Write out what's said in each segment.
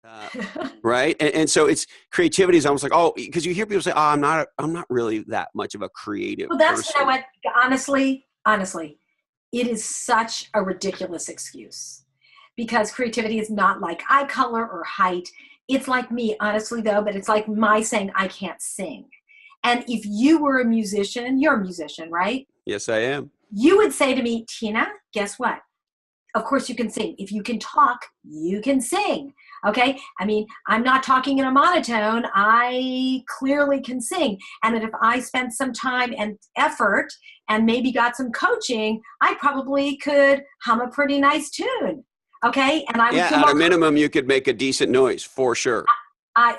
Uh, right. And so it's creativity is almost like, oh, because you hear people say, oh, I'm not really that much of a creative Well, that's, person. you know what, honestly, it is such a ridiculous excuse because creativity is not like eye color or height. It's like me, honestly, though, but it's like my saying I can't sing. And if you were a musician, you're a musician, right? Yes, I am. You would say to me, Tina, guess what? Of course you can sing. If you can talk, you can sing. Okay? I mean, I'm not talking in a monotone. I clearly can sing. And that if I spent some time and effort and maybe got some coaching, I probably could hum a pretty nice tune. Okay? And I would feel At more a minimum, you could make a decent noise for sure.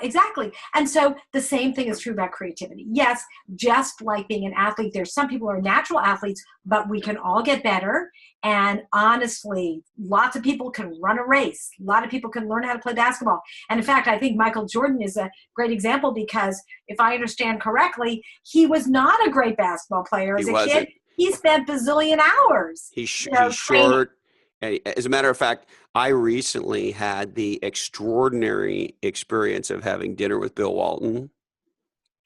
exactly. And so the same thing is true about creativity. Yes, just like being an athlete, there's some people who are natural athletes, but we can all get better. And honestly, lots of people can run a race. A lot of people can learn how to play basketball. And in fact, I think Michael Jordan is a great example because if I understand correctly, he was not a great basketball player as a kid. He spent bazillion hours. He's training. short. As a matter of fact, I recently had the extraordinary experience of having dinner with Bill Walton.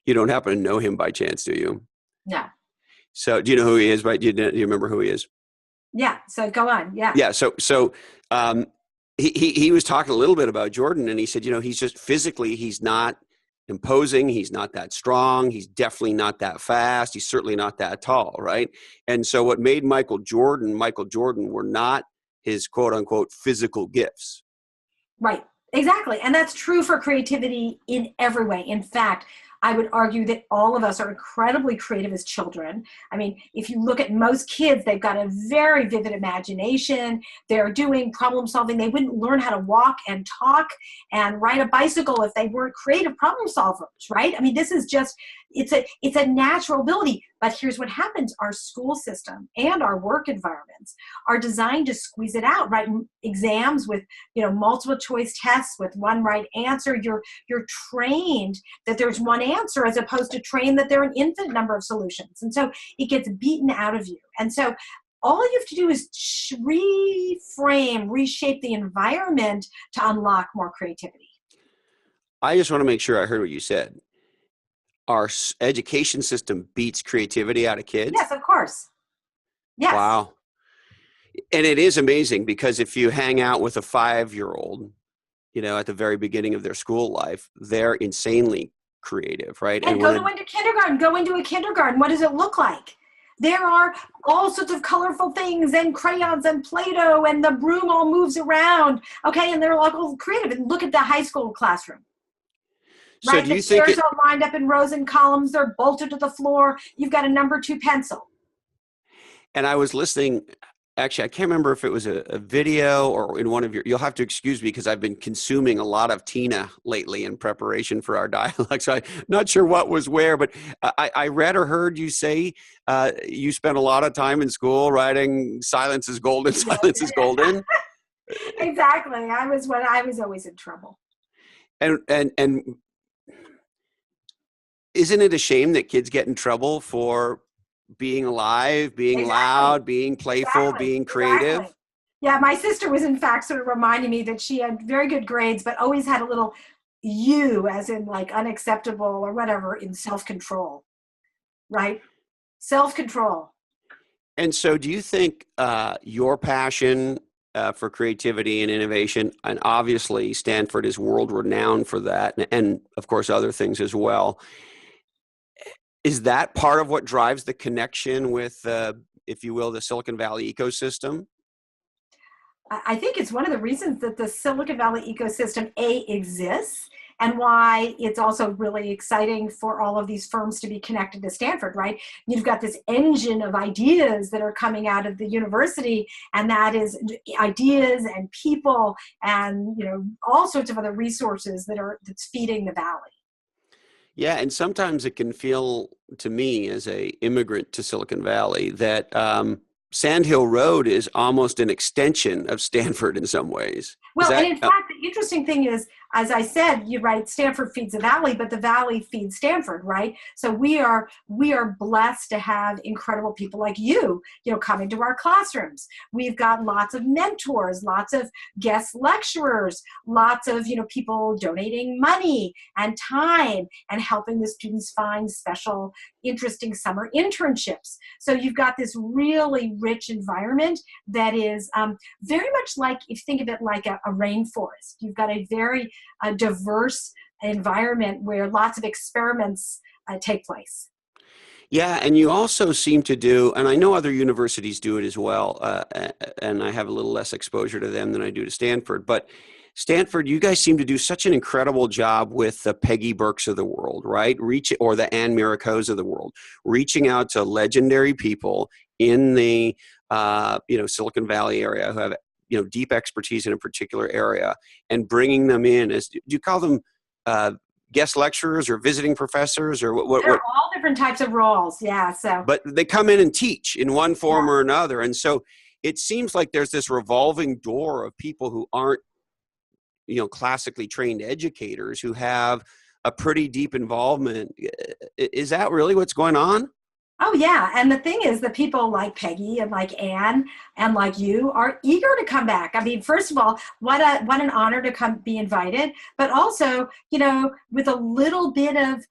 You don't happen to know him by chance, do you? No. So do you know who he is? Do you remember who he is? Yeah. So go on. Yeah. Yeah. So he was talking a little bit about Jordan, and he said, he's just physically, he's not imposing. He's not that strong. He's definitely not that fast. He's certainly not that tall. Right. And so what made Michael Jordan were not his quote unquote physical gifts. Right. Exactly. And that's true for creativity in every way. In fact, I would argue that all of us are incredibly creative as children. I mean, if you look at most kids, they've got a very vivid imagination. They're doing problem solving. They wouldn't learn how to walk and talk and ride a bicycle if they weren't creative problem solvers, right? I mean, this is just, it's a natural ability. But here's what happens. Our school system and our work environments are designed to squeeze it out, right? Exams with, multiple choice tests with one right answer. You're trained that there's one answer as opposed to trained that there are an infinite number of solutions. And so it gets beaten out of you. And so all you have to do is reframe, reshape the environment to unlock more creativity. I just want to make sure I heard what you said. Our education system beats creativity out of kids? Yes, of course. Yes. Wow. And it is amazing because if you hang out with a 5-year-old, at the very beginning of their school life, they're insanely creative, right? And go into kindergarten. Go into a kindergarten. What does it look like? There are all sorts of colorful things and crayons and Play-Doh and the broom all moves around. Okay, and they're all creative. And look at the high school classroom. So right, do you the chairs are lined up in rows and columns. They're bolted to the floor. You've got a number 2 pencil. And I was listening. Actually, I can't remember if it was a video or in one of you'll have to excuse me because I've been consuming a lot of Tina lately in preparation for our dialogue. So I'm not sure what was where, but I read or heard you say you spent a lot of time in school writing "Silence is golden, silence is golden." Exactly. I was always in trouble. And isn't it a shame that kids get in trouble for being alive, being loud, being playful, being creative? Exactly. Yeah, my sister was in fact sort of reminding me that she had very good grades, but always had a little U as in like unacceptable or whatever in self-control, right? Self-control. And so do you think your passion for creativity and innovation, and obviously Stanford is world renowned for that, and of course other things as well, is that part of what drives the connection with, if you will, the Silicon Valley ecosystem? I think it's one of the reasons that the Silicon Valley ecosystem, exists, and why it's also really exciting for all of these firms to be connected to Stanford, right? You've got this engine of ideas that are coming out of the university, and that is ideas and people and, all sorts of other resources that's feeding the valley. Yeah, and sometimes it can feel to me as a immigrant to Silicon Valley that Sand Hill Road is almost an extension of Stanford in some ways. Well, and in fact, the interesting thing is, as I said, you're right, Stanford feeds the Valley, but the Valley feeds Stanford, right? So we are blessed to have incredible people like you know, coming to our classrooms. We've got lots of mentors, lots of guest lecturers, lots of, you know, people donating money and time and helping the students find special, interesting summer internships. So you've got this really rich environment that is very much like, if you think of it like a rainforest. You've got a very diverse environment where lots of experiments take place. Yeah, and you also seem to do, and I know other universities do it as well, and I have a little less exposure to them than I do to Stanford, but Stanford, you guys seem to do such an incredible job with the Peggy Burks of the world, right? Or the Ann Miracos of the world, reaching out to legendary people in the Silicon Valley area who have deep expertise in a particular area, and bringing them in as, do you call them guest lecturers or visiting professors, or They're all different types of roles, yeah. So, but they come in and teach in one form yeah. or another, and so it seems like there's this revolving door of people who aren't classically trained educators who have a pretty deep involvement. Is that really what's going on? Oh yeah, and the thing is that people like Peggy and like Anne and like you are eager to come back. I mean, first of all, what an honor to come be invited, but also, you know, with a little bit of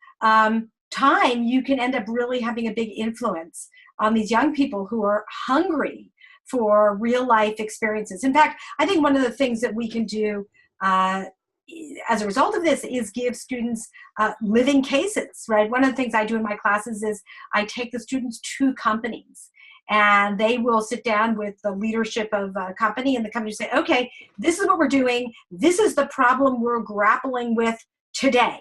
time, you can end up really having a big influence on these young people who are hungry for real life experiences. In fact, I think one of the things that we can do as a result of this is give students living cases, right? One of the things I do in my classes is I take the students to companies, and they will sit down with the leadership of a company, and the company say, okay, this is what we're doing. This is the problem we're grappling with today.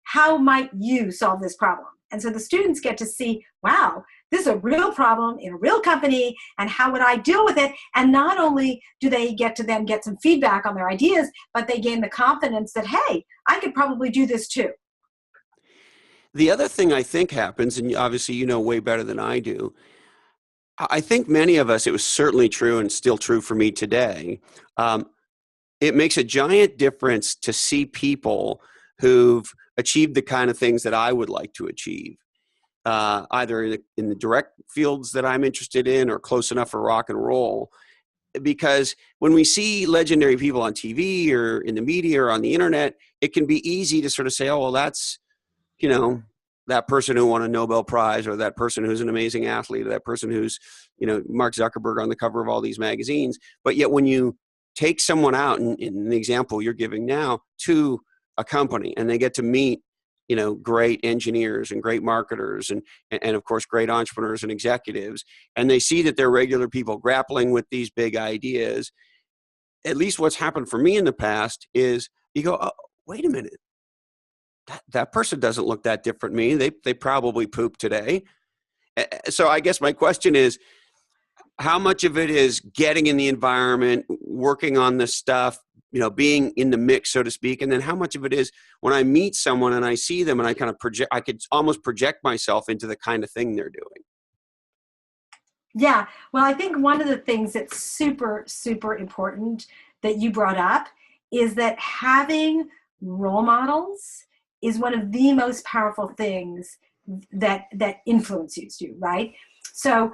How might you solve this problem? And so the students get to see, wow, this is a real problem in a real company, and how would I deal with it? And not only do they get to then get some feedback on their ideas, but they gain the confidence that, hey, I could probably do this too. The other thing I think happens, and obviously you know way better than I do, I think many of us, it was certainly true and still true for me today, it makes a giant difference to see people who've achieved the kind of things that I would like to achieve. Either in the direct fields that I'm interested in or close enough for rock and roll. Because when we see legendary people on TV or in the media or on the internet, it can be easy to sort of say, oh, well, that's, that person who won a Nobel Prize, or that person who's an amazing athlete, or that person who's, Mark Zuckerberg on the cover of all these magazines. But yet when you take someone out, in the example you're giving now, to a company, and they get to meet great engineers and great marketers and of course great entrepreneurs and executives, and they see that they're regular people grappling with these big ideas. At least what's happened for me in the past is you go, oh, wait a minute, that person doesn't look that different from me. They probably pooped today. So I guess my question is, how much of it is getting in the environment, working on this stuff, being in the mix, so to speak, and then how much of it is when I meet someone and I see them and I kind of project, I could almost project myself into the kind of thing they're doing. Yeah, well, I think one of the things that's super, super important that you brought up is that having role models is one of the most powerful things that influences you, right? So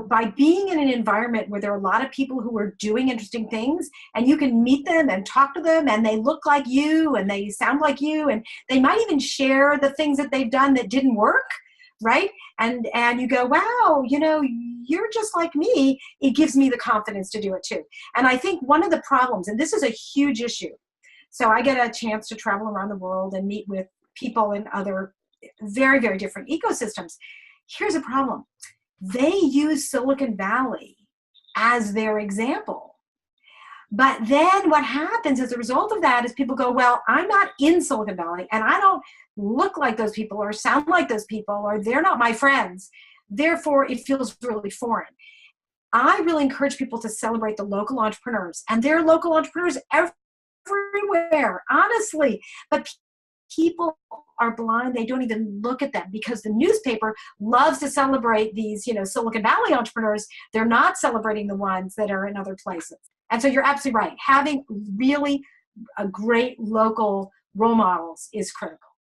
by being in an environment where there are a lot of people who are doing interesting things, and you can meet them and talk to them, and they look like you and they sound like you, and they might even share the things that they've done that didn't work, right? And you go, wow, you're just like me. It gives me the confidence to do it too. And I think one of the problems, and this is a huge issue, so I get a chance to travel around the world and meet with people in other very, very different ecosystems. Here's a problem. They use Silicon Valley as their example. But then what happens as a result of that is people go, well, I'm not in Silicon Valley, and I don't look like those people or sound like those people, or they're not my friends. Therefore, it feels really foreign. I really encourage people to celebrate the local entrepreneurs, and there are local entrepreneurs everywhere, honestly. But people are blind. They don't even look at them because the newspaper loves to celebrate these, Silicon Valley entrepreneurs. They're not celebrating the ones that are in other places. And so you're absolutely right. Having really a great local role models is critical.